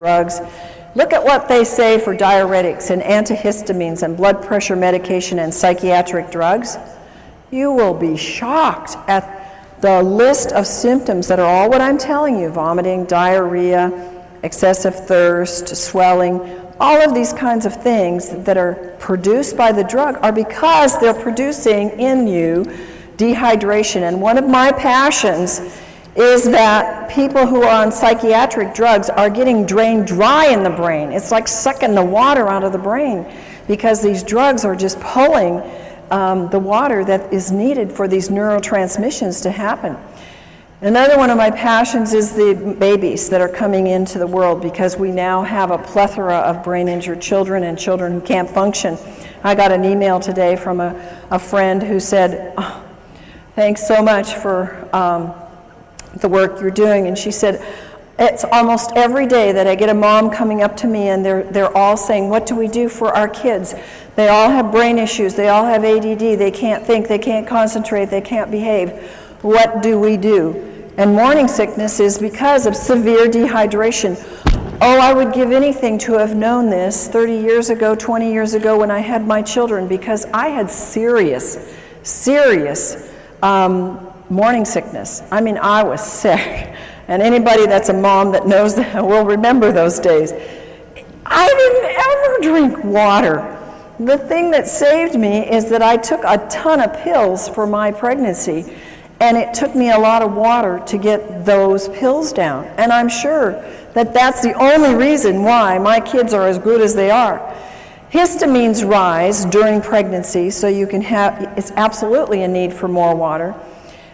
drugs. Look at what they say for diuretics and antihistamines and blood pressure medication and psychiatric drugs. You will be shocked at the list of symptoms that are all what I'm telling you: vomiting, diarrhea, excessive thirst, swelling. All of these kinds of things that are produced by the drug are because they're producing in you dehydration. And one of my passions is that people who are on psychiatric drugs are getting drained dry in the brain. It's like sucking the water out of the brain because these drugs are just pulling the water that is needed for these neurotransmissions to happen. Another one of my passions is the babies that are coming into the world, because we now have a plethora of brain-injured children and children who can't function. I got an email today from a friend who said, "Oh, thanks so much for the work you're doing." And she said, "It's almost every day that I get a mom coming up to me and they're all saying, what do we do for our kids? They all have brain issues, they all have ADD, they can't think, they can't concentrate, they can't behave. What do we do?" And morning sickness is because of severe dehydration. Oh, I would give anything to have known this 30 years ago, 20 years ago when I had my children, because I had serious morning sickness. I mean, I was sick. And anybody that's a mom that knows that will remember those days. I didn't ever drink water. The thing that saved me is that I took a ton of pills for my pregnancy, and it took me a lot of water to get those pills down. And I'm sure that that's the only reason why my kids are as good as they are. Histamines rise during pregnancy, so you can have, it's absolutely a need for more water.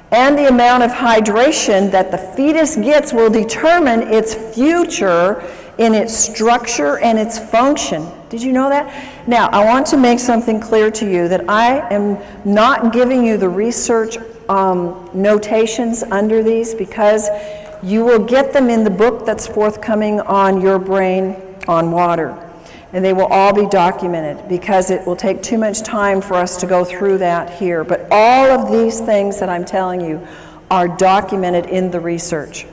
And the amount of hydration that the fetus gets will determine its future in its structure and its function. Did you know that? Now, I want to make something clear to you, that I am not giving you the research notations under these, because you will get them in the book that's forthcoming on Your Brain on Water. And they will all be documented, because it will take too much time for us to go through that here. But all of these things that I'm telling you are documented in the research.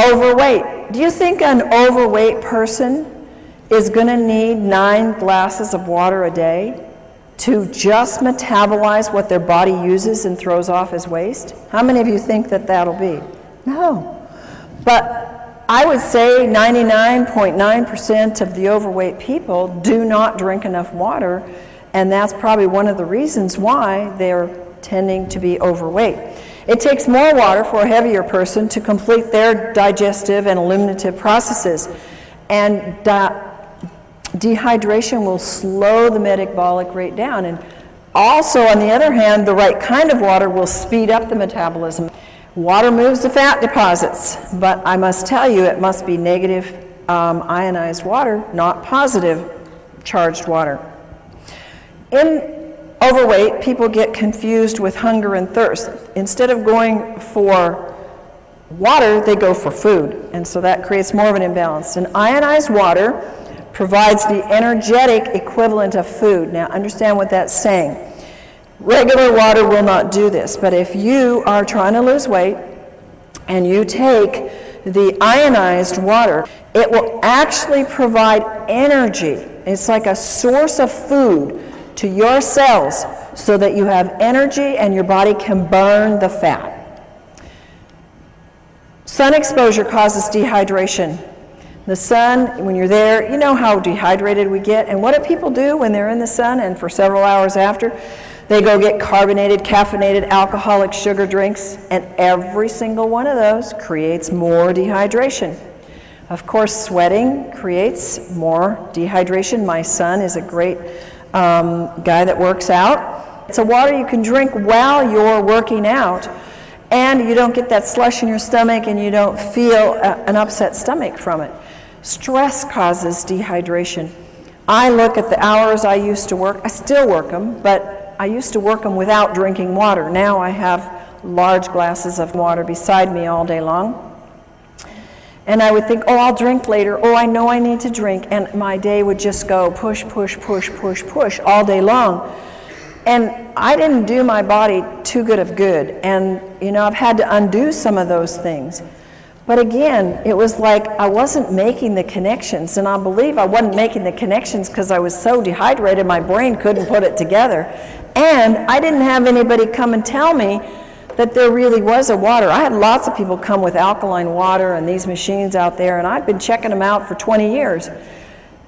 Overweight. Do you think an overweight person is going to need 9 glasses of water a day to just metabolize what their body uses and throws off as waste? How many of you think that that'll be? No. But I would say 99.9% of the overweight people do not drink enough water, and that's probably one of the reasons why they're tending to be overweight. It takes more water for a heavier person to complete their digestive and eliminative processes, and dehydration will slow the metabolic rate down. And also, on the other hand, the right kind of water will speed up the metabolism. Water moves the fat deposits, but I must tell you, it must be negative ionized water, not positive charged water. In overweight, people get confused with hunger and thirst. Instead of going for water, they go for food, and so that creates more of an imbalance. And ionized water provides the energetic equivalent of food. Now, understand what that's saying. Regular water will not do this, but if you are trying to lose weight and you take the ionized water, it will actually provide energy. It's like a source of food to your cells so that you have energy and your body can burn the fat. Sun exposure causes dehydration. The sun, when you're there, you know how dehydrated we get. And what do people do when they're in the sun and for several hours after? They go get carbonated, caffeinated, alcoholic sugar drinks, and every single one of those creates more dehydration. Of course, sweating creates more dehydration. My son is a great guy that works out. It's a water you can drink while you're working out, and you don't get that slush in your stomach, and you don't feel an upset stomach from it. Stress causes dehydration. I look at the hours I used to work. I still work them, but I used to work them without drinking water. Now I have large glasses of water beside me all day long. And I would think, oh, I'll drink later. Oh, I know I need to drink. And my day would just go push, push, push, push, push all day long. And I didn't do my body too good of good. And, you know, I've had to undo some of those things. But again, it was like I wasn't making the connections, and I believe I wasn't making the connections because I was so dehydrated my brain couldn't put it together. And I didn't have anybody come and tell me that there really was a water. I had lots of people come with alkaline water and these machines out there, and I'd been checking them out for 20 years.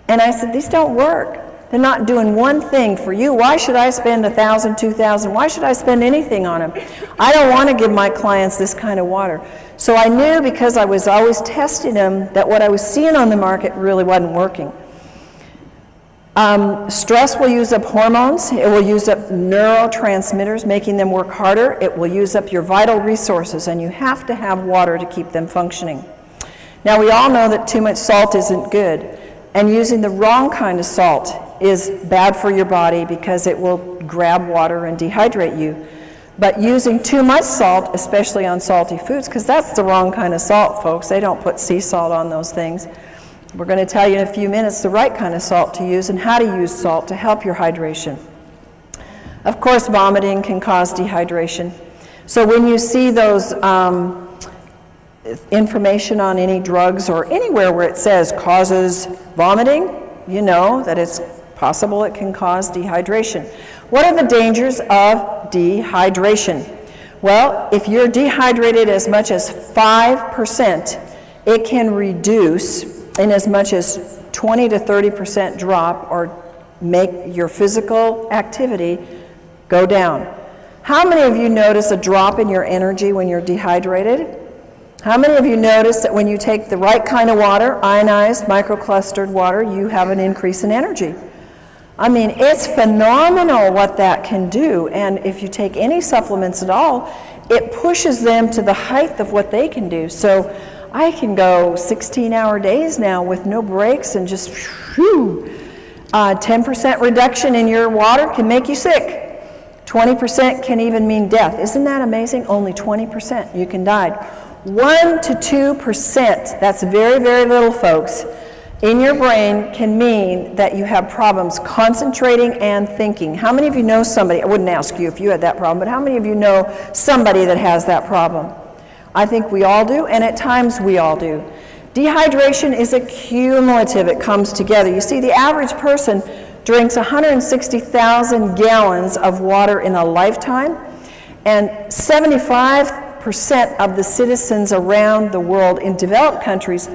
And I said, these don't work. They're not doing one thing for you. Why should I spend $1,000, $2,000? Why should I spend anything on them? I don't want to give my clients this kind of water. So I knew, because I was always testing them, that what I was seeing on the market really wasn't working. Stress will use up hormones. It will use up neurotransmitters, making them work harder. It will use up your vital resources, and you have to have water to keep them functioning. Now, we all know that too much salt isn't good, and using the wrong kind of salt is bad for your body because it will grab water and dehydrate you. But using too much salt, especially on salty foods, because that's the wrong kind of salt, folks. They don't put sea salt on those things. We're going to tell you in a few minutes the right kind of salt to use and how to use salt to help your hydration. Of course, vomiting can cause dehydration. So when you see those information on any drugs or anywhere where it says causes vomiting, you know that it's possible it can cause dehydration. What are the dangers of dehydration? Well, if you're dehydrated as much as 5%, it can reduce in as much as 20 to 30% drop or make your physical activity go down. How many of you notice a drop in your energy when you're dehydrated? How many of you notice that when you take the right kind of water, ionized, microclustered water, you have an increase in energy? I mean, it's phenomenal what that can do, and if you take any supplements at all, it pushes them to the height of what they can do. So I can go 16-hour days now with no breaks and just, 10% reduction in your water can make you sick. 20% can even mean death. Isn't that amazing? Only 20% you can die. 1 to 2%, that's very, very little, folks, in your brain can mean that you have problems concentrating and thinking. How many of you know somebody, I wouldn't ask you if you had that problem, but how many of you know somebody that has that problem? I think we all do, and at times we all do. Dehydration is a cumulative, it comes together. You see, the average person drinks 160,000 gallons of water in a lifetime, and 75% of the citizens around the world in developed countries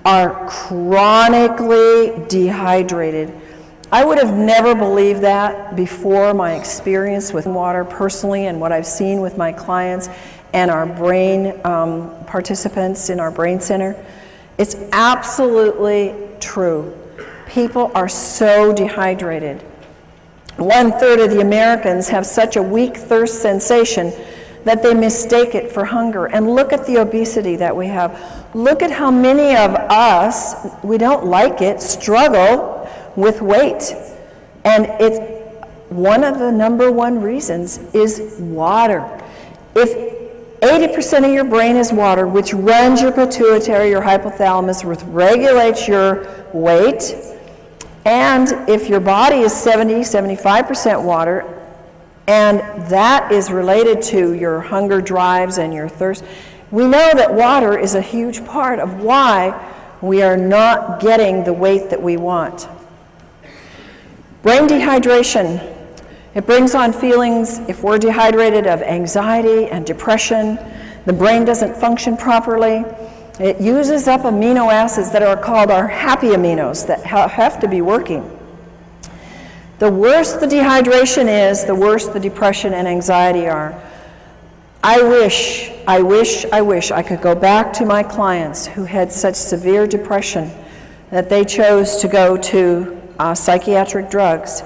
are chronically dehydrated. I would have never believed that before my experience with water personally and what I've seen with my clients and our brain participants in our brain center. It's absolutely true. People are so dehydrated. 1/3 of the Americans have such a weak thirst sensation that they mistake it for hunger. And look at the obesity that we have. Look at how many of us, we don't like it, struggle with weight. And it's one of the #1 reasons is water. If 80% of your brain is water, which runs your pituitary, your hypothalamus, which regulates your weight, and if your body is 70–75% water, and that is related to your hunger drives and your thirst, we know that water is a huge part of why we are not getting the weight that we want. Brain dehydration. It brings on feelings, if we're dehydrated, of anxiety and depression. The brain doesn't function properly. It uses up amino acids that are called our happy aminos that have to be working. The worse the dehydration is, the worse the depression and anxiety are. I wish I could go back to my clients who had such severe depression that they chose to go to psychiatric drugs.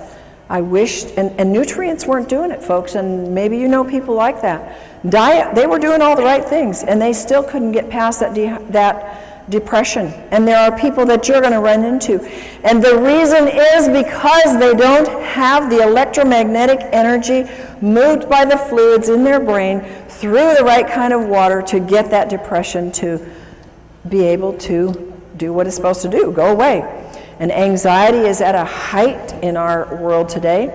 I wish, and nutrients weren't doing it, folks, and maybe you know people like that. Diet, they were doing all the right things, and they still couldn't get past that depression. And there are people that you're going to run into. And the reason is because they don't have the electromagnetic energy moved by the fluids in their brain through the right kind of water to get that depression to be able to do what it's supposed to do, go away. And anxiety is at a height in our world today.